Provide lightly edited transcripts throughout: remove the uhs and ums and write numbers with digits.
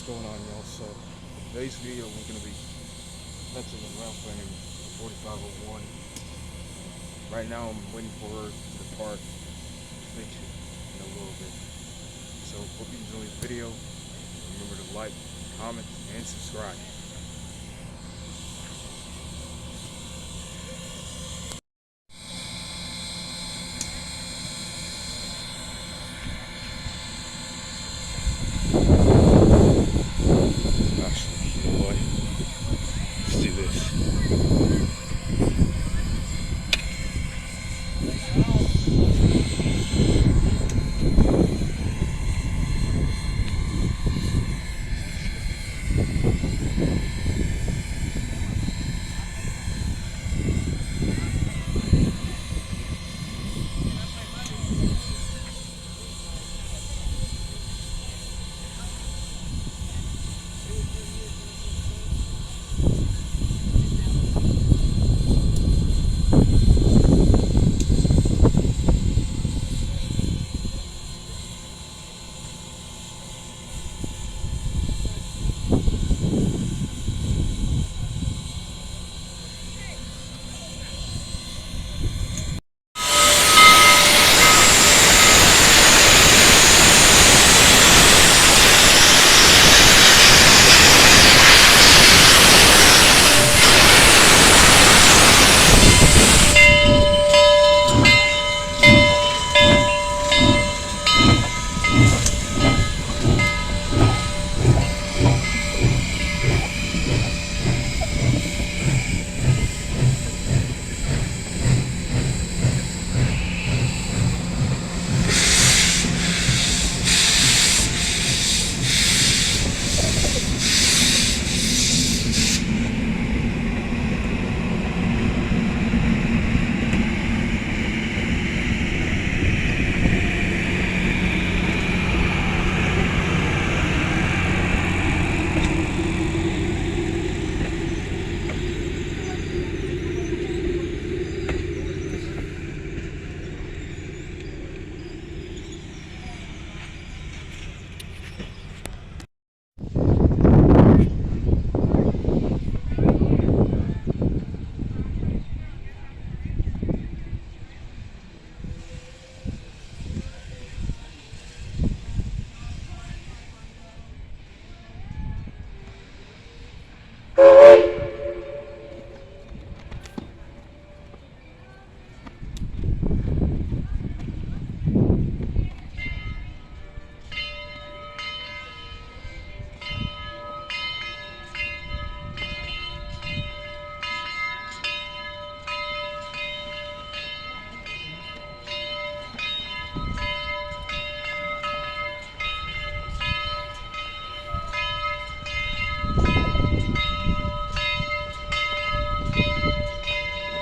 going on, y'all? So today's video we're gonna be testing the rail frame 4501. Right now I'm waiting for her to depart, fix it in a little bit. So hope you enjoy the video. Remember to like, comment, and subscribe. Let's do this.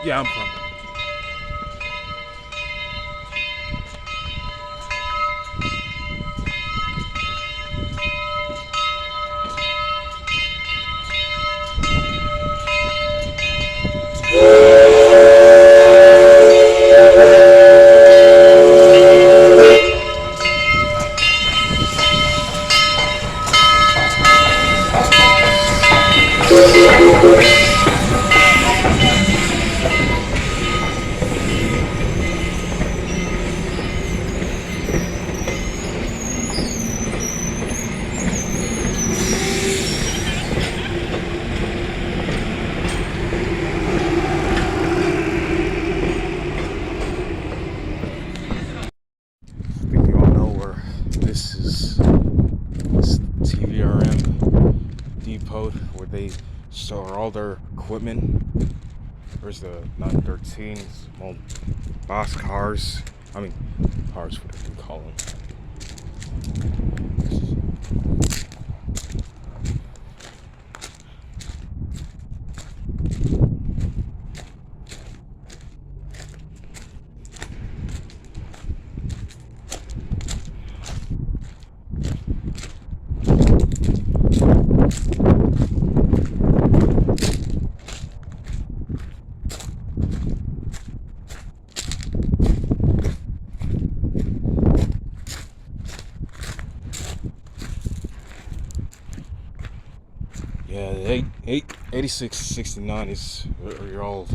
Yeah, I'm pumping. TVRM depot where they store all their equipment. There's the 913s, well, boss cars. I mean, cars, whatever you call them. Yeah, 8669 is your old.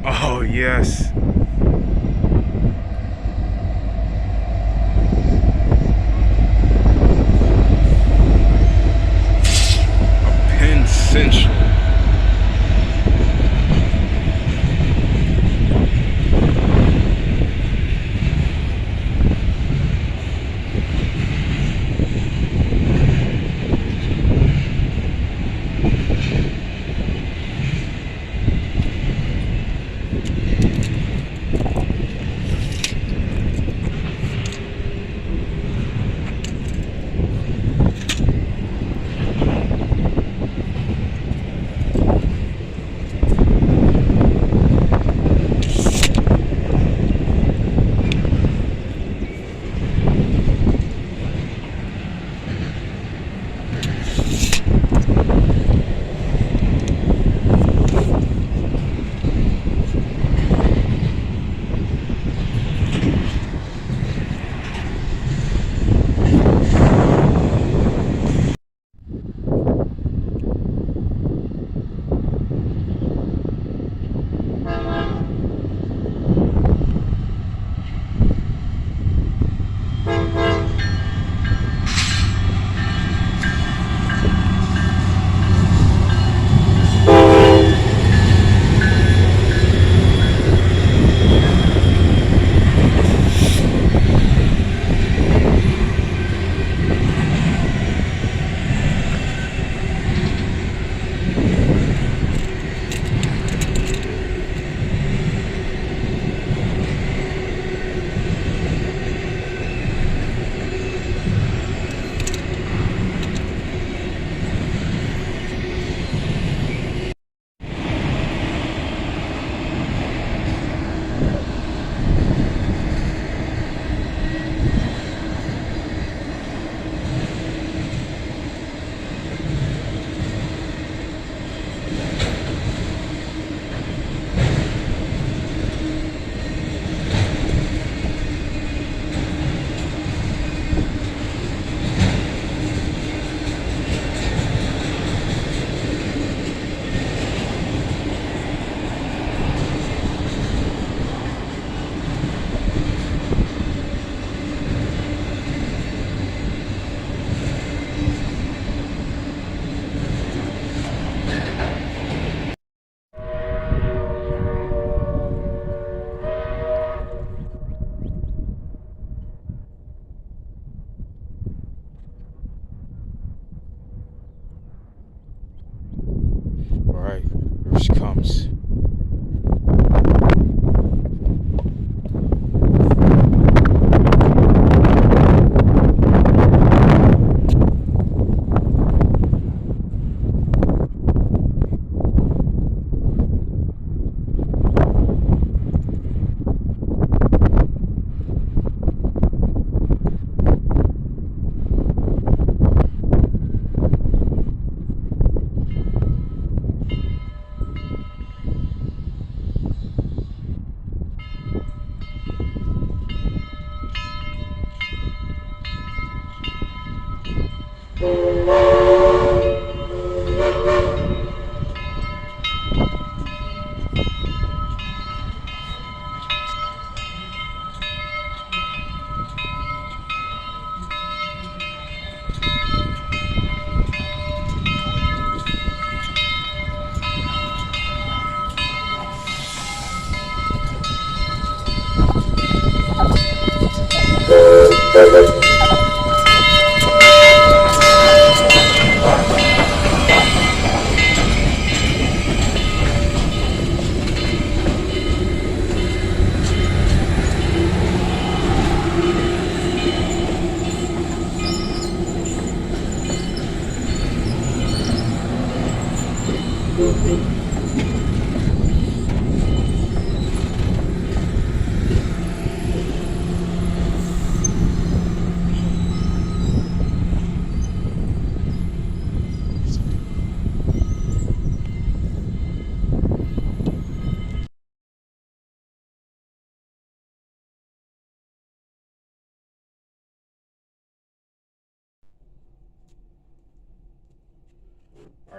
Oh yes. Penn Central.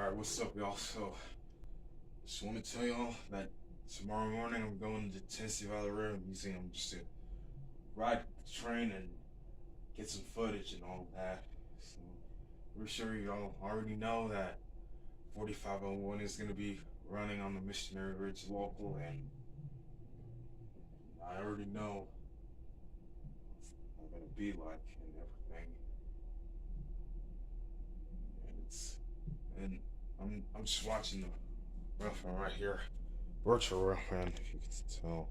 Alright, what's up, y'all? So, just want to tell y'all that tomorrow morning I'm going to Tennessee Valley Railroad Museum just to ride the train and get some footage and all that. So, we're sure y'all already know that 4501 is going to be running on the Missionary Ridge local, and I already know what I'm going to be like and everything. And I'm just watching the roughman right here, virtual roughman, if you can tell.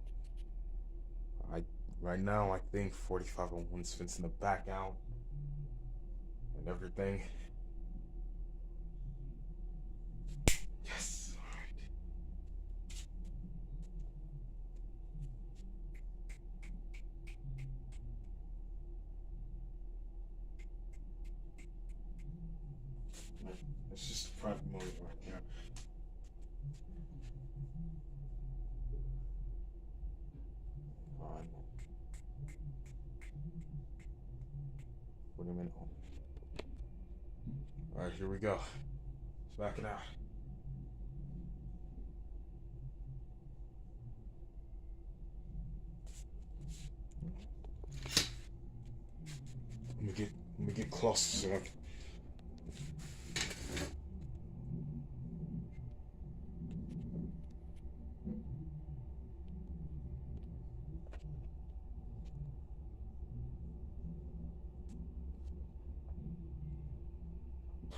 Right now I think 4501's fixing to back out and everything. Yes, alright. It's just a private motor right there. Alright. Wait a minute. Alright, here we go. It's backing out. Let me get close so I can.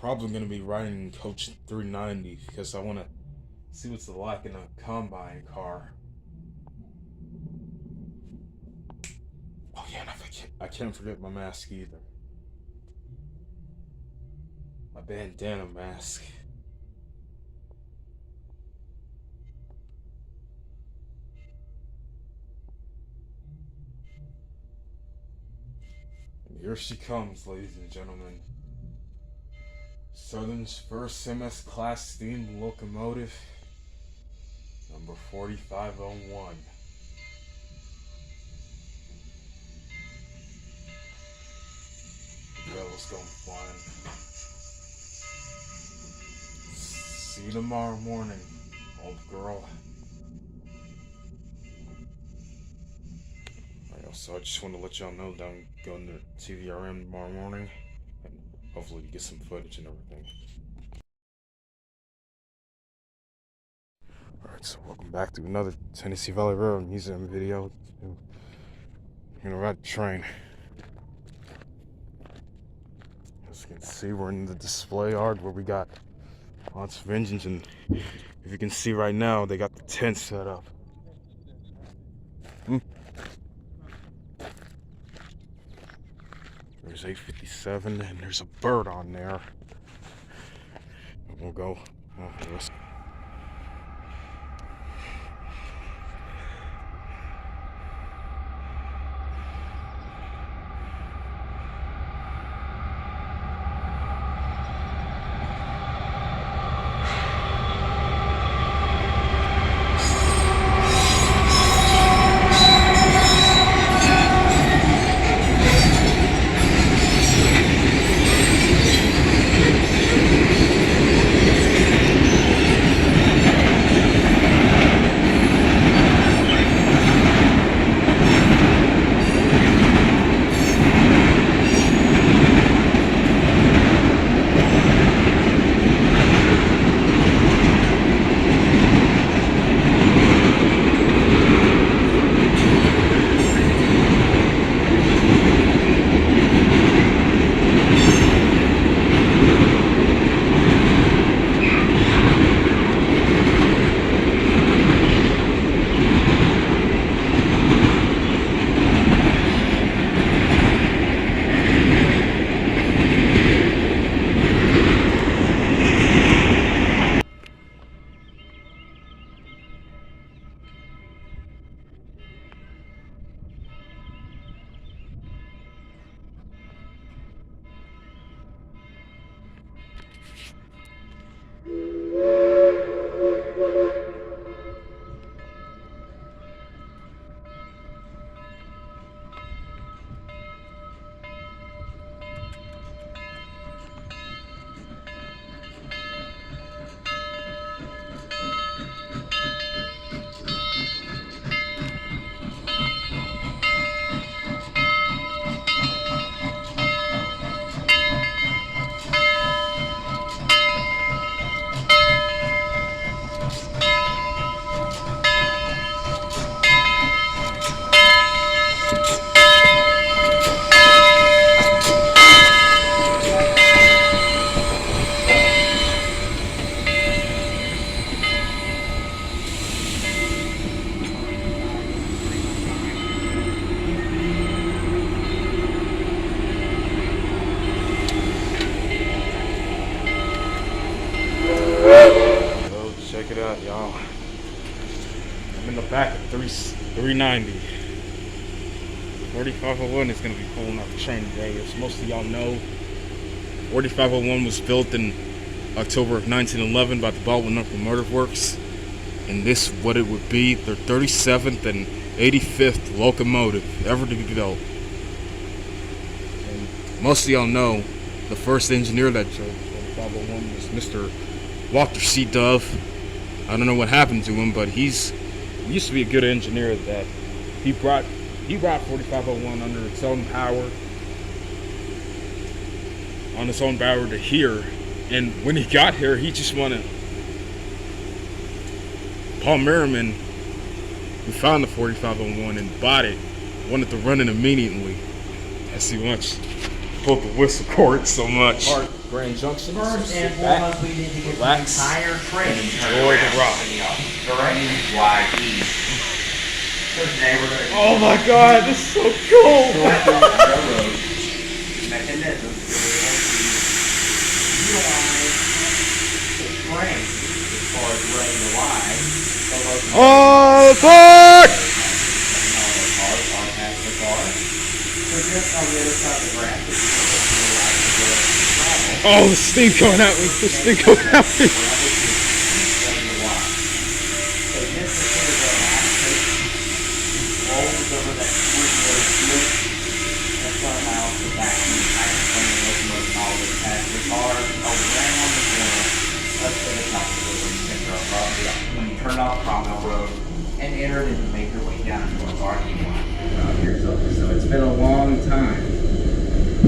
Probably gonna be riding Coach 390 because I wanna see what's like in a combine car. Oh yeah, and I can't forget my mask either. My bandana mask. And here she comes, ladies and gentlemen. Southern's first MS class steam locomotive, number 4501. Let's go flying. See you tomorrow morning, old girl. Alright, so I just want to let y'all know that I'm going to tvrm tomorrow morning, and hopefully get some footage and everything. Alright, so welcome back to another Tennessee Valley Railroad Museum video. I'm gonna ride the train. As you can see, we're in the display yard where we got lots of engines, and if you can see right now, they got the tent set up. There's 857, and there's a bird on there. And we'll go. Let's the back of 390. 4501 is going to be pulling out the train today. As most of y'all know, 4501 was built in October of 1911 by the Baldwin Locomotive Works, and this what it would be their 37th and 85th locomotive ever to be built. And most of y'all know the first engineer that drove 4501 was Mr. Walter C. Dove. I don't know what happened to him, but he used to be a good engineer. That he brought 4501 under its own power, on its own power to here. And when he got here, he just wanted Paul Merriman, who found the 4501 and bought it, wanted to run it immediately, as he wants to pull the whistle cord so much. Grand Junction. First and foremost, we need to get the entire train enjoy the ride. Direction wide east. So today we're going to Oh my God, this is so cool! railroad mechanism to utilize the train as far as running the line. Oh, fuck! The car. So just on the other side of the graph, Oh, the steam coming out. The steam coming out. so just as soon as our last tape rolls over that three-wheel slip, that's somehow the back of the entire train locomotive and all this passenger cars around the corner up to the top of the river and center of property. When you turn off Cromwell Road and enter it and make your way down to our parking lot. So it's been a long time.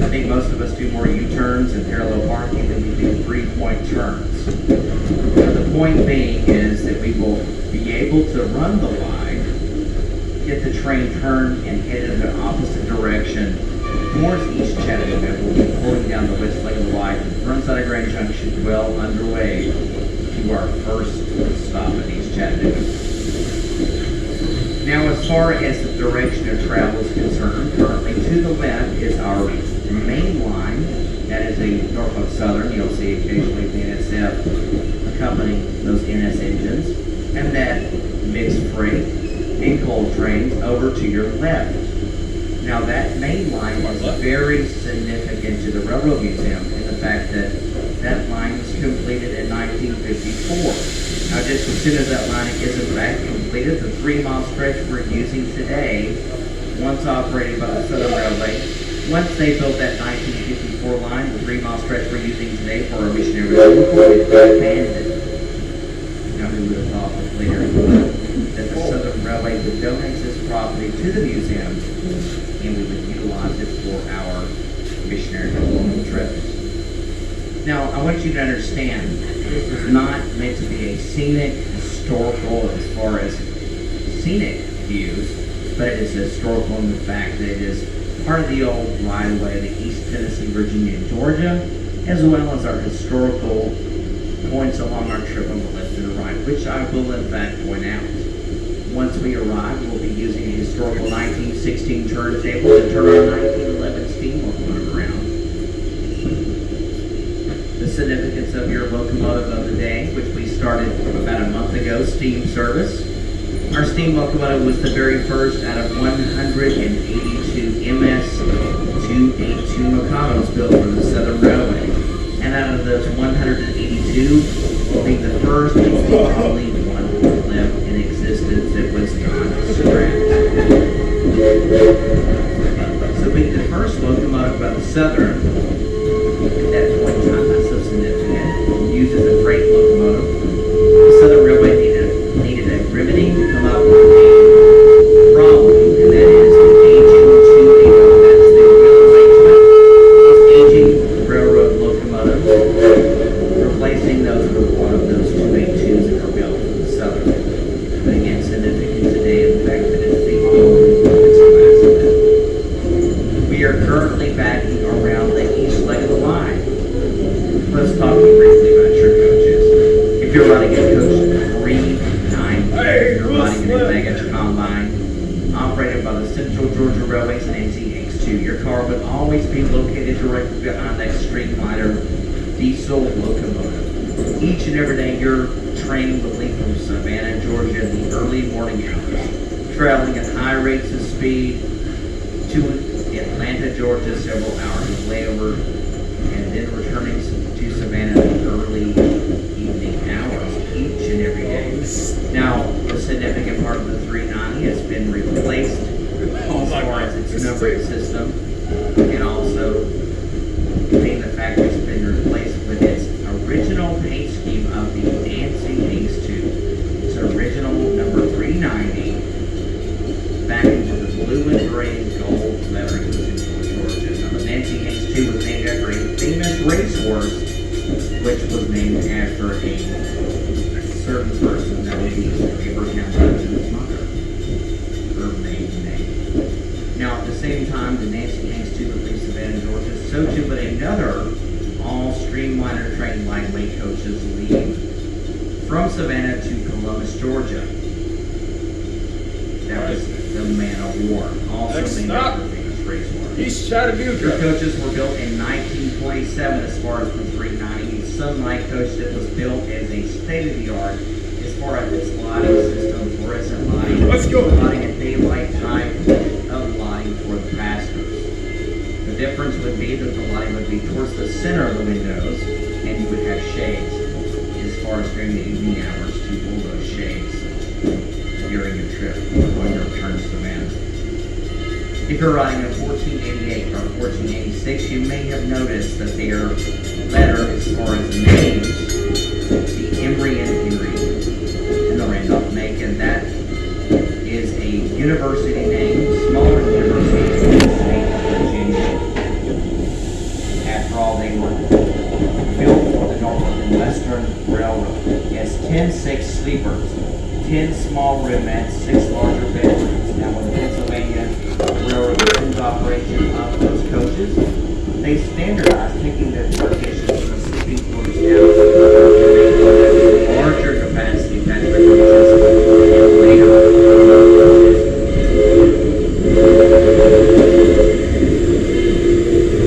I think most of us do more U-turns and parallel parking than we do three-point turns. Now, the point being is that we will be able to run the line, get the train turned and head in the opposite direction towards East Chattanooga. We'll be pulling down the west leg of the line, front side of Grand Junction, well underway to our first stop at East Chattanooga. Now, as far as the direction of travel is concerned, currently to the left is our main line. That is a Norfolk Southern. You'll see occasionally the NSF accompanying those NS engines. And that mixed freight and coal trains over to your left. Now, that main line is very significant to the Railroad Museum in the fact that that line was completed in 1954. Now, just as soon as that line is in fact completed, the 3-mile stretch we're using today, once operated by the Southern Railway, once they built that 1954 line, the 3-mile stretch we're using today for our missionary relief, it abandoned. Now, who would have thought later that the Southern Railway would donate this property to the museum and we would utilize it for our missionary relief trips. Now, I want you to understand, this is not meant to be a scenic, historical, as far as scenic views, but it is historical in the fact that it is part of the old right-of-way of the East Tennessee, Virginia, and Georgia, as well as our historical points along our trip on the left and the right, which I will in fact point out. Once we arrive, we'll be using a historical 1916 turntable to turn our 1911 steam locomotive around. The significance of your locomotive of the day, which we started about a month ago, steam service. Our steam locomotive was the very first out of 182 MS-282 locomotives built for the Southern Railway. And out of those 182, will be the first and the only one left in existence that was not scrapped. So being the first locomotive by the Southern, at that point in time, that's so significant, used as a freight locomotive. The Southern Railway needed a riveting to come up with a problem, and that is an aging 280. That's the wheel arrangement. These aging railroad locomotives, replacing those with one of those 282s that were built for the Southern. But again, significant today in the fact that it's the only one of its class of it. We are currently backing around the east leg of the line. Let's talk briefly about your coaches. If you're running a coach 390, you're running a baggage combine operated by the Central Georgia Railways and NCX2. Your car would always be located directly behind that streamliner diesel locomotive. Each and every day, your train will leave from Savannah, Georgia in the early morning hours, traveling at high rates of speed to Atlanta, Georgia, several hours of layover, and then returning to Savannah in the early evening hours each and every day. Now, a significant part of the 390 has been replaced as far as its numbering system, and also being the fact that it's been replaced with its original paint scheme of the Nancy Hayes tube. Its original number 390, back into the blue and gray and gold lettering in Georgia. Now, the Nancy Hayes tube was named after a famous racehorse, which was named after a certain person, that would be Abraham Lincoln's mother, her maiden name. Now, at the same time, the Nancy Hayes tube would leave Savannah, Georgia, so too would another all-streamliner train lightweight coaches leave from Savannah to Columbus, Georgia. That was the Man of War, also named after the famous racehorse. He's Chattanooga. Your coaches were built in 1947 as far as the 390. The Sunlight coach that was built as a state-of-the-art as far as its lighting system, fluorescent lighting, Let's go. lighting a daylight type of lighting for the passengers. The difference would be that the lighting would be towards the center of the windows, and you would have shades as far as during the evening hours to pull those shades during your trip on your return to Savannah. If you're riding a 1488 or 1486, you may have noticed that their letter as far as names, the Emory and Henry, and the Randolph-Macon, that is a university name, smaller university in the state of Virginia. After all, they were built for the Norfolk and Western Railroad as 10-6 sleepers, 10 small roomettes, 6 larger bedrooms. Now, when the Pennsylvania Railroad resumed operation of those coaches, they standardized taking their partitions from the sleeping quarters down to larger capacity passenger coaches and later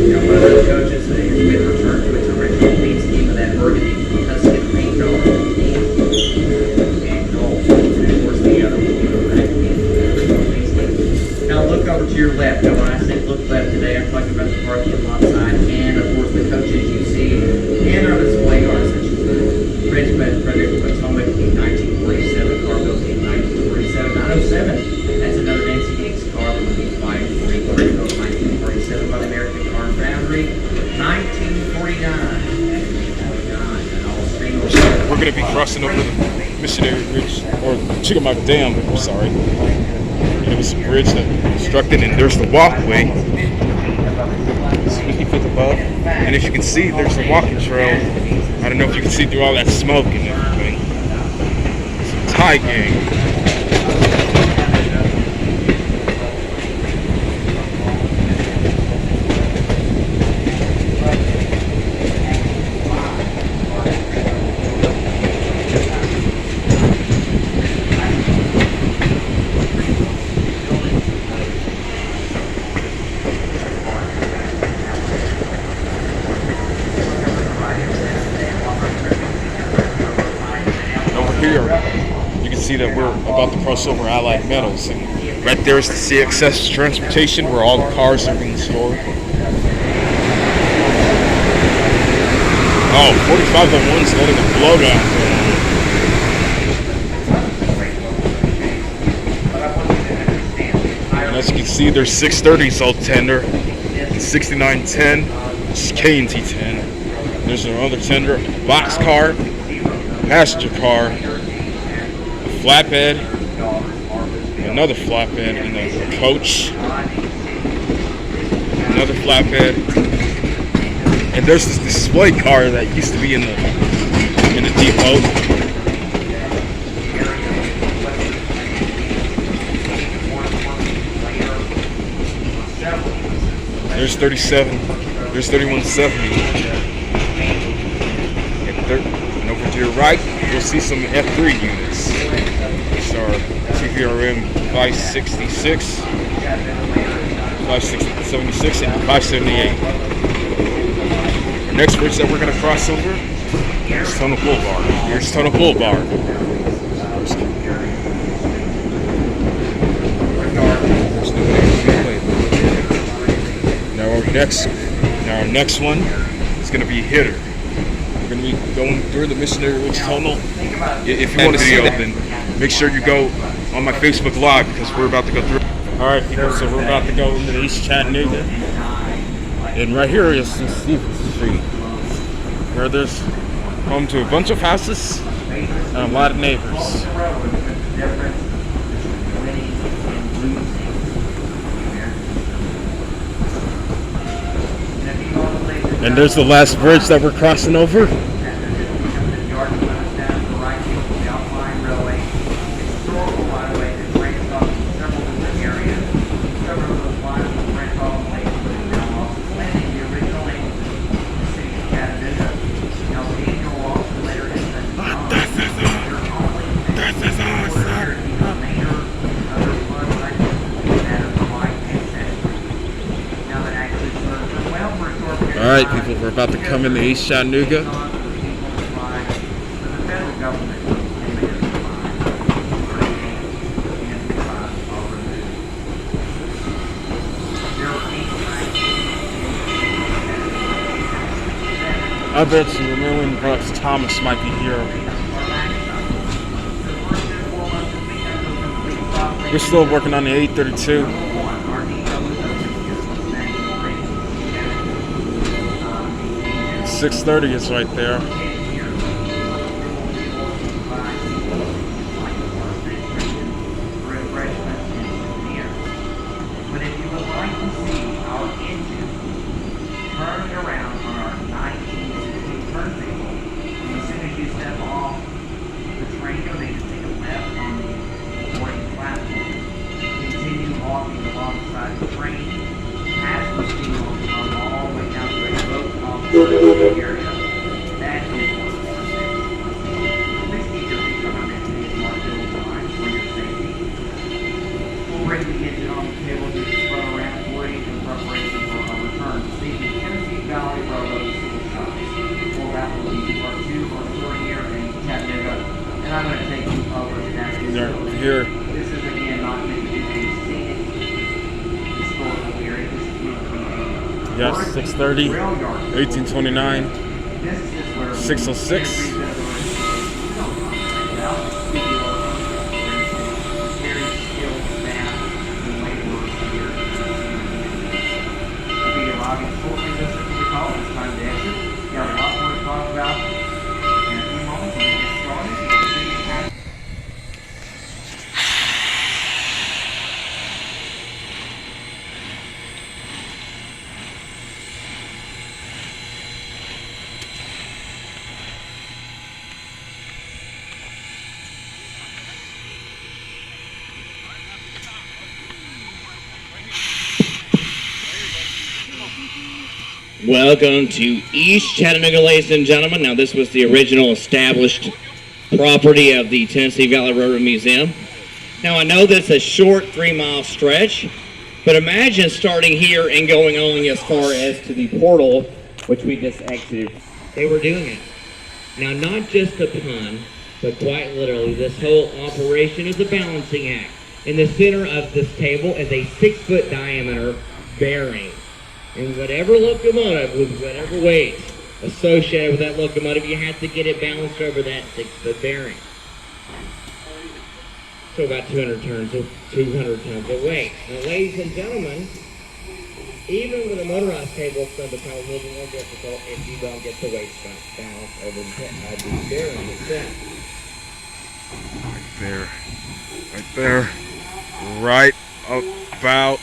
now, one of those coaches has been returned to its original paint scheme of that burgundy Tuscan paint color and gold. And of course, the other will be the black paint. Now look over to your left. Now when I say look left today, I'm talking about the parking lot side and of course the coaches you see in our display yards, such as the Richmond, Frederick, Potomac in 1947, car built in 1947, 907. That's another Nancy Hayes car that would be 543, built in 1947 by the American Car Foundry, 1949. We're going to be crossing over the Missionary Bridge, or Chickamauga Dam, I'm sorry. And it was a bridge that was constructed, and there's the walkway. It's 50 feet above. And as you can see, there's the walking trail. I don't know if you can see through all that smoke and everything. It's a Thai gang. Here, you can see that we're about to cross over Allied Metals, and right there is the CXS transportation where all the cars are being stored. Oh, 4501's letting a blowdown go. And as you can see, there's 630s all tender, and 6910, which is K&T 10. There's another tender, a box car, passenger car, a flatbed, another flatbed, and a coach, another flatbed, and there's this display car that used to be in the depot. There's 37, there's 3170. And over to your right, you'll see some F3 units. These are tvrm 566, 576, and 578. Our next bridge that we're going to cross over Here's Tunnel Boulevard. Here's Tunnel Boulevard. Now our next one is going to be Hitter. We're going to be going through the Missionary Ridge Tunnel. If you want to see that, then make sure you go on my Facebook Live because we're about to go through. All right, people. So we're about to go into East Chattanooga, and right here is Stevens Street, where there's home to a bunch of houses and a lot of neighbors. And there's the last bridge that we're crossing over. Alright people, we're about to come into East Chattanooga. I bet you $1 million Thomas might be here. We're still working on the 832. 630 is right there. But if you would like to see our engine turn around on our 1960 turntable, as soon as you step off the train, you'll need to take a left on the boarding platform. Continue walking alongside the train, past the steam on all the way down to a rope off the area. That is 1%. Please keep your feet on the marked line for your safety. We'll bring the engine on the table to spun around for you in preparation for our return to see the Tennessee Valley Railroad single shots. Well, that will be part 2 or 3 here in Chattanooga, and I'm going to take you over to that facility. Here. This is again not meant to be a scenic historical area. This is meant to be a Yes, 630, 1829, 606. Welcome to East Chattanooga, ladies and gentlemen. Now, this was the original established property of the Tennessee Valley Railroad Museum. Now, I know that's a short 3-mile stretch, but imagine starting here and going only as far as to the portal, which we just exited. They were doing it. Now, not just a pun, but quite literally, this whole operation is a balancing act. In the center of this table is a 6-foot diameter bearing. And whatever locomotive with whatever weight associated with that locomotive, you have to get it balanced over that 6-foot bearing. So about 200 tons of weight. Now, ladies and gentlemen, even with a motorized table, it's going to become a little more difficult if you don't get the weight balanced over the bearing itself. Right there, right about.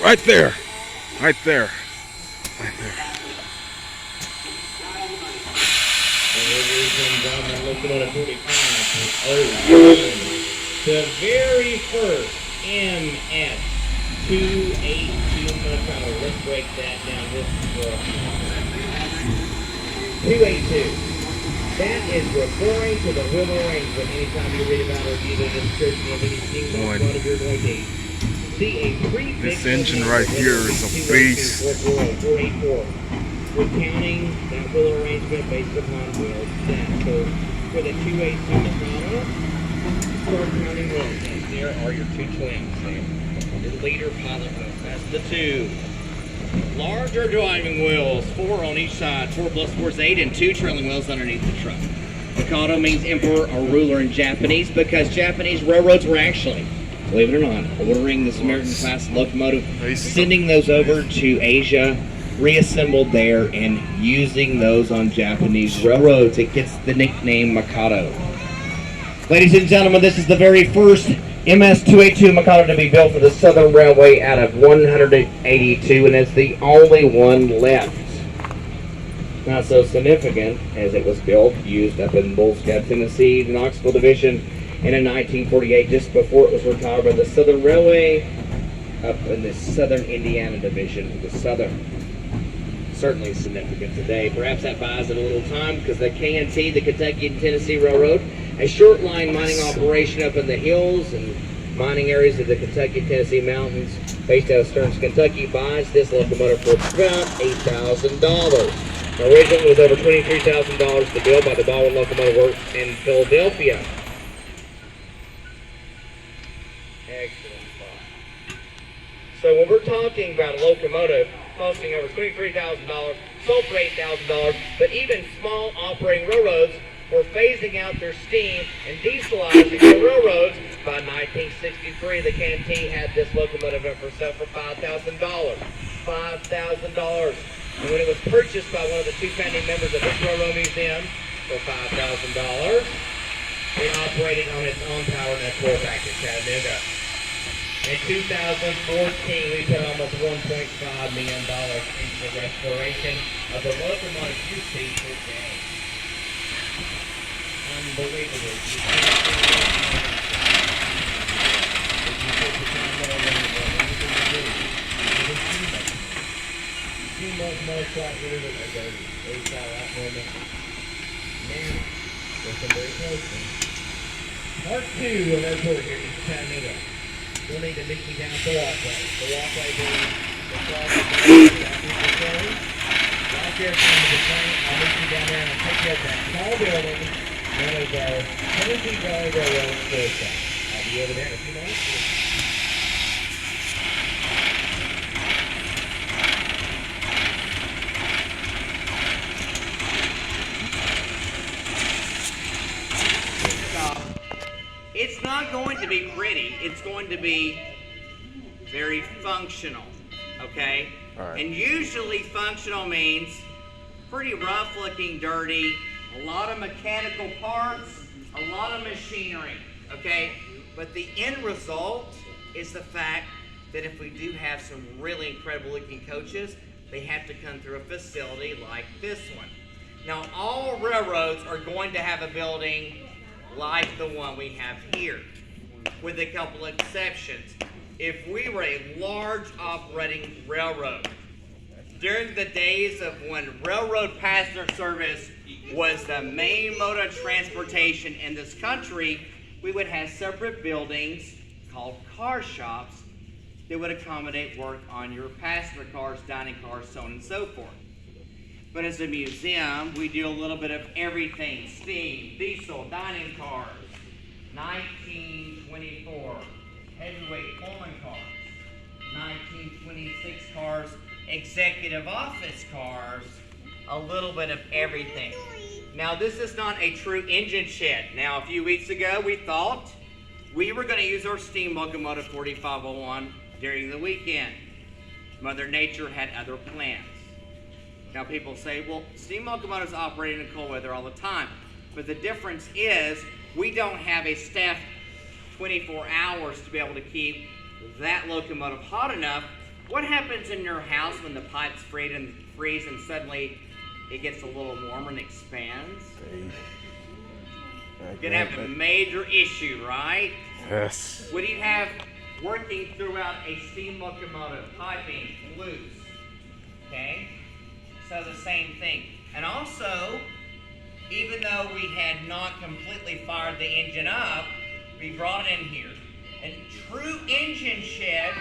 Right there. Right there. Right there. Locomotive 45 the very first MS 282. Let's break that down. This is 282. That is referring to the wheel arrangement. Anytime you read about or view the description of any single locomotive, you're going to see a prefix. This engine right here is a beast. We're counting that wheel arrangement based upon wheel set. So for the 282 Mikado, start counting wheels. And there are your two trims there. Your leader pilot wheels. That's the two. Larger driving wheels, 4 on each side. 4 plus 4 is 8, and 2 trailing wheels underneath the truck. Mikado means emperor or ruler in Japanese because Japanese railroads were actually, believe it or not, ordering this American class locomotive, sending those over to Asia, reassembled there, and using those on Japanese railroads. It gets the nickname Mikado. Ladies and gentlemen, this is the very first MS-282 Mikado to be built for the Southern Railway out of 182, and it's the only one left. Not so significant as it was built, used up in Bull Scout, Tennessee, the Knoxville Division, and in 1948, just before it was retired by the Southern Railway, up in the Southern Indiana Division, the Southern. Certainly significant today. Perhaps that buys it a little time because the KNT, the Kentucky and Tennessee Railroad, a short line mining operation up in the hills and mining areas of the Kentucky and Tennessee mountains, based out of Stearns, Kentucky, buys this locomotive for about $8,000. Originally, it was over $23,000 to build by the Baldwin Locomotive Works in Philadelphia. Excellent spot. So when we're talking about a locomotive costing over $23,000, sold for $8,000, but even small operating railroads were phasing out their steam and dieselizing their railroads. By 1963, the KNT had this locomotive up for sale for $5,000. $5,000. And when it was purchased by one of the two founding members of this railroad museum for $5,000, it operated on its own power, and that's Throwback in Chattanooga. In 2014, we put almost $1.5 million into the restoration of the locomotive you see today. Unbelievable. You can't see if you put the time there around the world, anything to do. You can see them. You see most right here that are dirty. They saw that moment. Now, listen very closely. Part 2 of our tour here in Chattanooga. We'll need to meet you down the walkway. The walkway being the crossing after the train. Right there in front of the train, I'll meet you down there and I'll take you up that tall building known as our Tennessee Valley Railroad store shop. I'll be over there in a few minutes. It's not going to be pretty. It's going to be very functional, okay? All right. And usually functional means pretty rough looking, dirty, a lot of mechanical parts, a lot of machinery, okay? But the end result is the fact that if we do have some really incredible looking coaches, they have to come through a facility like this one. Now, all railroads are going to have a building like the one we have here, with a couple exceptions. If we were a large operating railroad, during the days of when railroad passenger service was the main mode of transportation in this country, we would have separate buildings called car shops that would accommodate work on your passenger cars, dining cars, so on and so forth. But as a museum, we do a little bit of everything. Steam, diesel, dining cars, 1924 heavyweight Pullman cars, 1926 cars, executive office cars, a little bit of everything. Now, this is not a true engine shed. Now, a few weeks ago, we thought we were going to use our steam locomotive 4501 during the weekend. Mother Nature had other plans. Now people say, well, steam locomotives operate in cold weather all the time. But the difference is we don't have a staff 24 hours to be able to keep that locomotive hot enough. What happens in your house when the pipes freeze and suddenly it gets a little warmer and expands? You're gonna have a major issue, right? Yes. What do you have working throughout a steam locomotive? Piping, loose, okay? So the same thing. And also, even though we had not completely fired the engine up, we brought it in here. A true engine shed,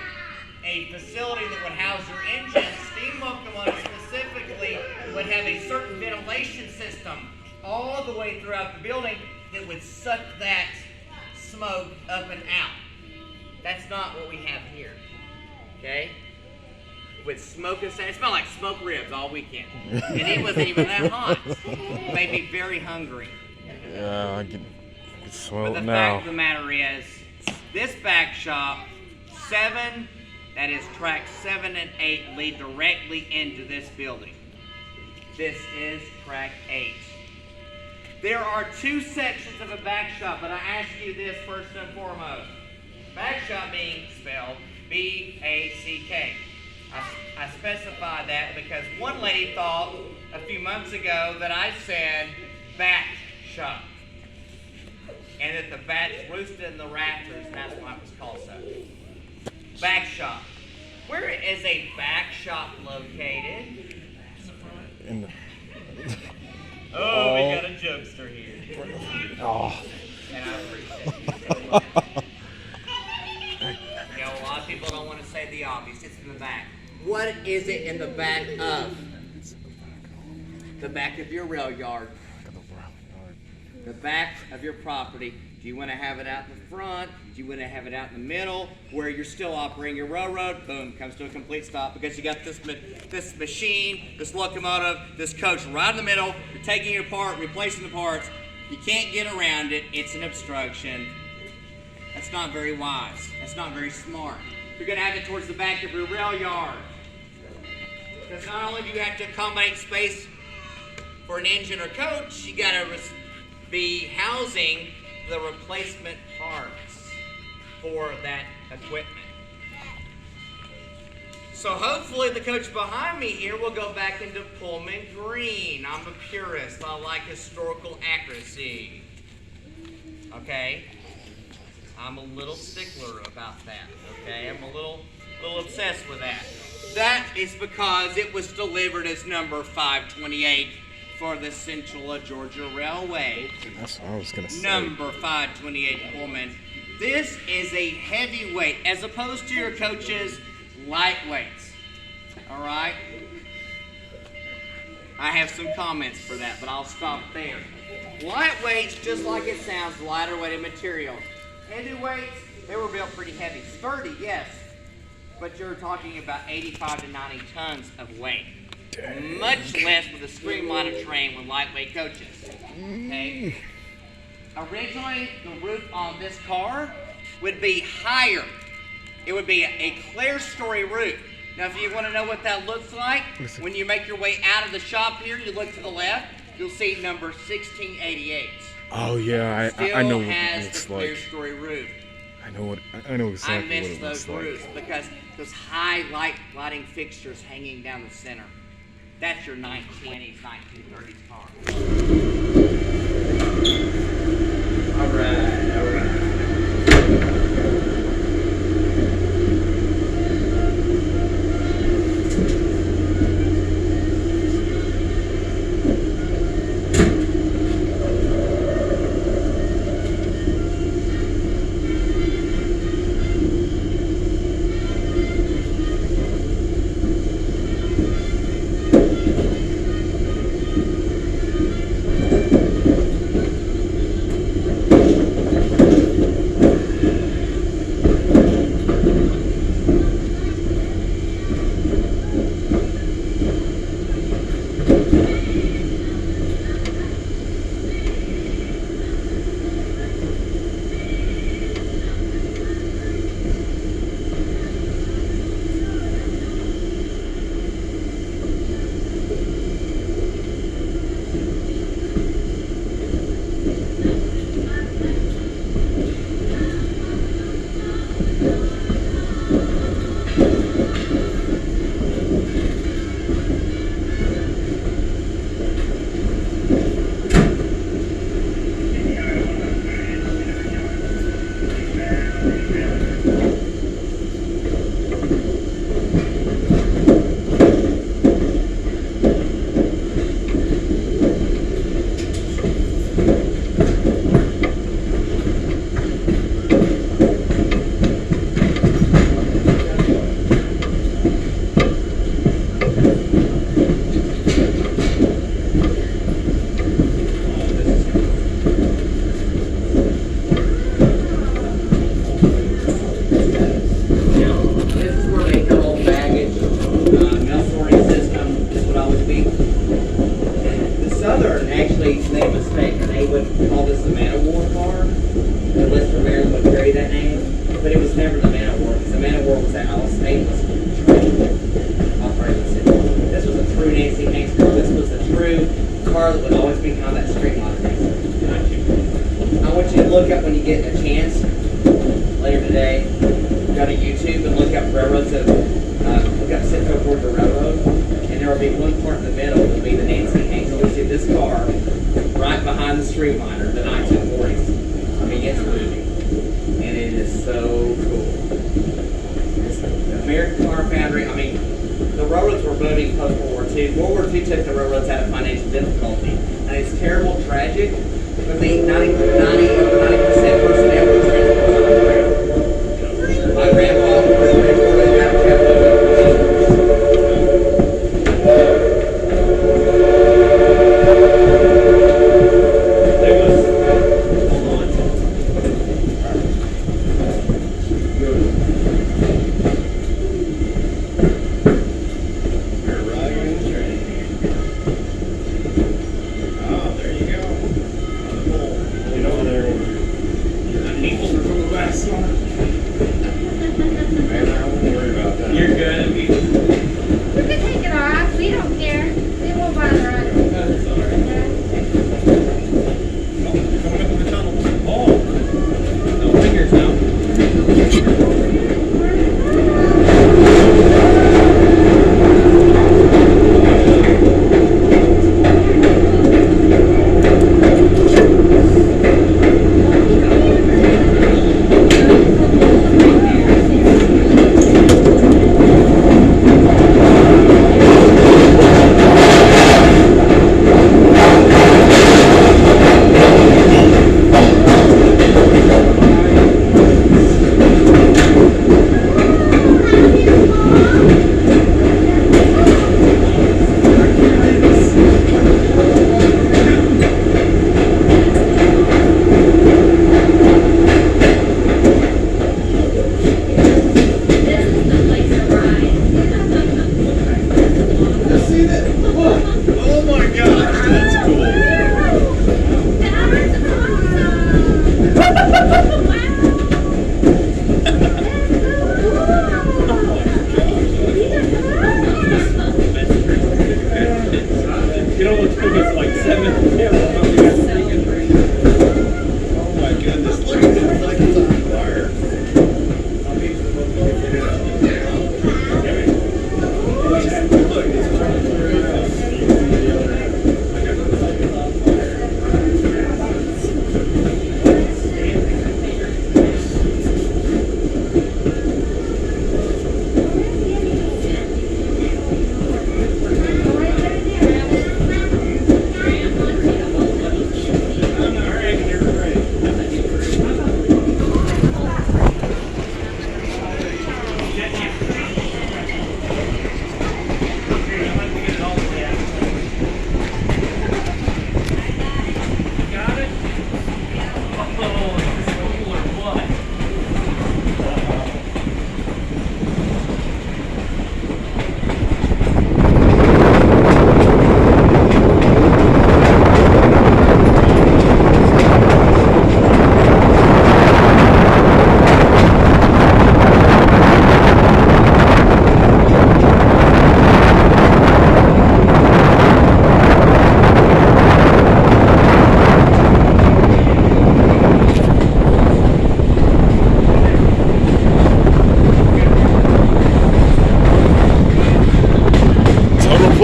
a facility that would house your engine, steam locomotives specifically, would have a certain ventilation system all the way throughout the building that would suck that smoke up and out. That's not what we have here. Okay? With smoke and sand. It smelled like smoked ribs all weekend. And it wasn't even that hot. It made me very hungry. Yeah, I can smell But it the now. fact of the matter is, this back shop, 7, that is track 7 and 8, lead directly into this building. This is track 8. There are 2 sections of a back shop, but I ask you this first and foremost. Back shop being spelled B-A-C-K. I specify that because one lady thought a few months ago that I said bat shop. And that the bats roosted in the rafters, and that's why it was called so. Back shop. Where is a back shop located? In the, Oh, we got a jokester here. oh. And I appreciate it. You know, a lot of people don't want to say the obvious. It's in the back. What is it in the back of? The back of your rail yard. The back of your property. Do you want to have it out in the front? Do you want to have it out in the middle where you're still operating your railroad? Boom, comes to a complete stop because you got this machine, this locomotive, this coach right in the middle. You're taking it apart, replacing the parts. You can't get around it. It's an obstruction. That's not very wise. That's not very smart. You're going to have it towards the back of your rail yard. Because not only do you have to accommodate space for an engine or coach, you got to be housing the replacement parts for that equipment. So hopefully the coach behind me here will go back into Pullman green. I'm a purist. I like historical accuracy. Okay? I'm a little stickler about that. Okay? I'm a little obsessed with that. That is because it was delivered as number 528 for the Central Georgia Railway. That's what I was going to say. Number 528 Pullman. This is a heavyweight as opposed to your coach's lightweights. All right? I have some comments for that, but I'll stop there. Lightweights, just like it sounds, lighter weighted material. Heavyweights, they were built pretty heavy. Sturdy, yes, but you're talking about 85 to 90 tons of weight. Dang. Much less with a streamliner train with lightweight coaches. Okay? Originally, the roof on this car would be higher. It would be a clear-story roof. Now, if you want to know what that looks like, when you make your way out of the shop here, you look to the left, you'll see number 1688. Oh yeah, Still I know what it has looks the like. clear-story roof. I know exactly I what miss it those looks roofs like. because those high lighting fixtures hanging down the center. That's your 1920s, 1930s car. All right. was that? Stainless operating system. This was a true Nancy Hanks car. This was a true car that would always be behind that streamliner thing. I want you to look up when you get a chance later today. Go to YouTube and look up railroads that look up Central Georgia Railroad, and there will be one part in the middle that will be the Nancy Hanks. You'll see this car right behind the streamliner, the 1940s. I mean, it's moving, and it is so cool. It's the American Car Foundry. I mean, the railroads were booming post World War II. World War II took the railroads out of financial difficulty, and it's terrible, tragic. But the 90% personnel was transported on the rail. My grandpa was transported out of Chattanooga.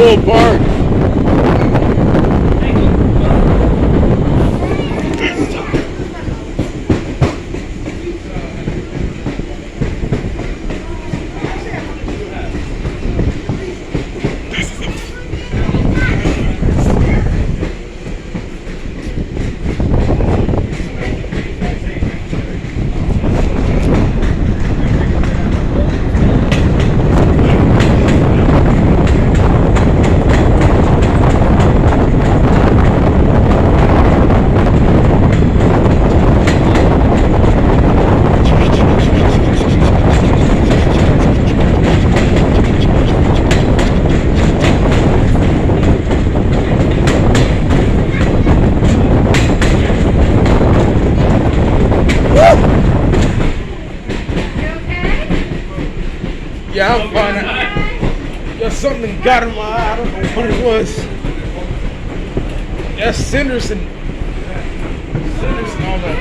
full park. Yeah, I'm fine. Yeah, something got in my eye. I don't know what it was. Yeah, cinders and all that.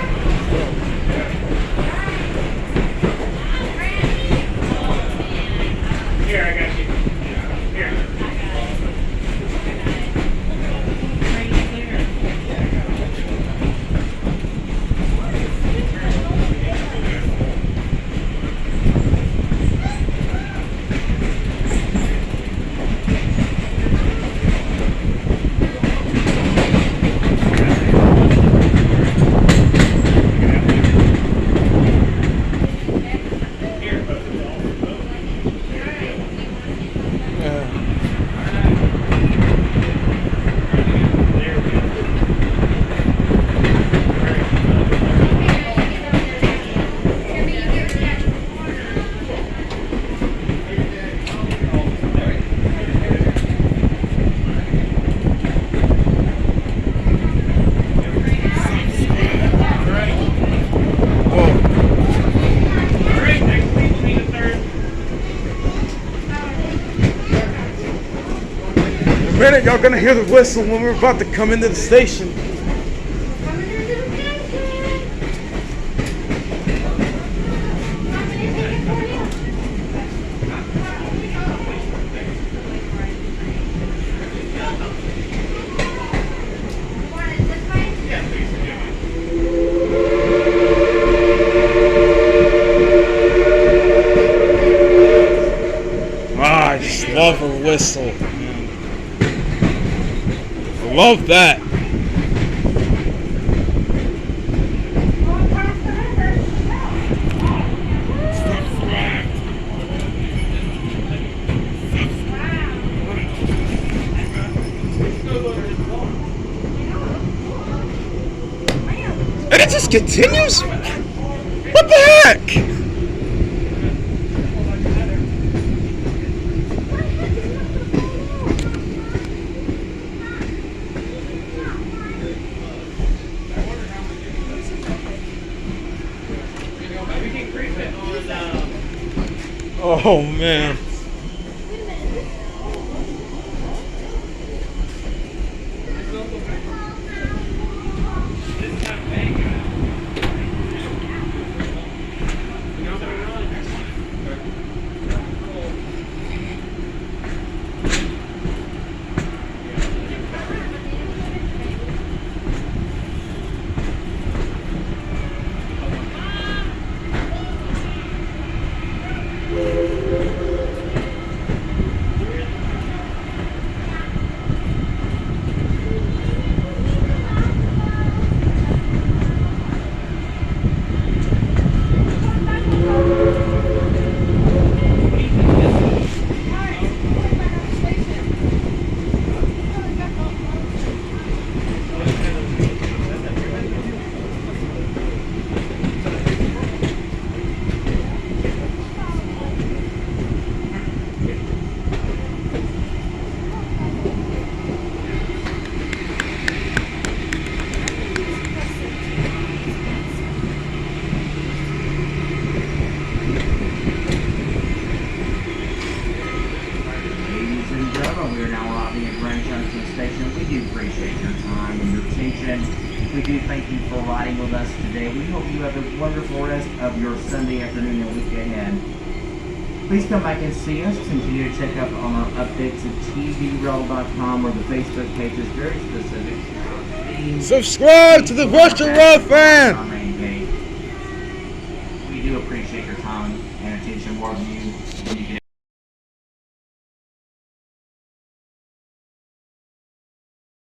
Here, I got you. Here. In a minute, y'all gonna hear the whistle when we're about to come into the station. Ah, I just love her whistle. Love that. And it just continues? What the heck? Oh man. We do thank you for riding with us today. We hope you have a wonderful rest of your Sunday afternoon and week ahead. Please come back and see us. Continue to check up on our updates at tvrm or the Facebook page is very specific. Subscribe to the Virtual Road Fan! We do appreciate your time and attention, more of you